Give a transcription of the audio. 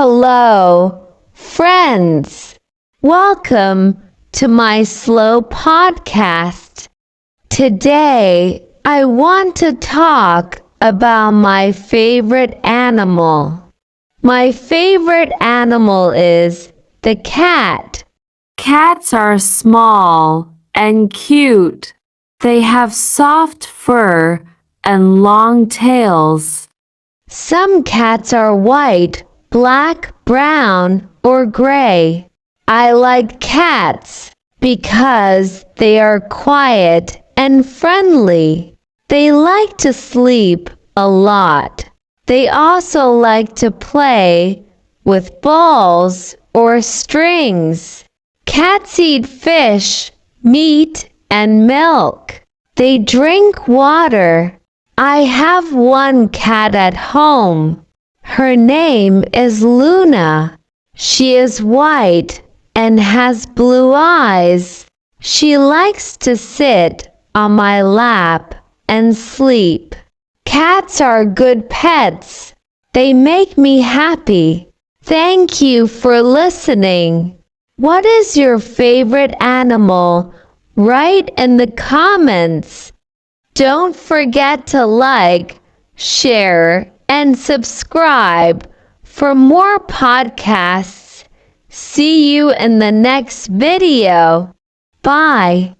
Hello, friends. Welcome to my slow podcast. Today, I want to talk about my favorite animal. My favorite animal is the cat. Cats are small and cute. They have soft fur and long tails. Some cats are white, black, brown, or gray. I like cats because they are quiet and friendly. They like to sleep a lot. They also like to play with balls or strings. Cats eat fish, meat, and milk. They drink water. I have one cat at home. Her name is Luna. She is white and has blue eyes. She likes to sit on my lap and sleep. Cats are good pets. They make me happy. Thank you for listening. What is your favorite animal? Write in the comments. Don't forget to like, share, and subscribe for more podcasts. See you in the next video. Bye.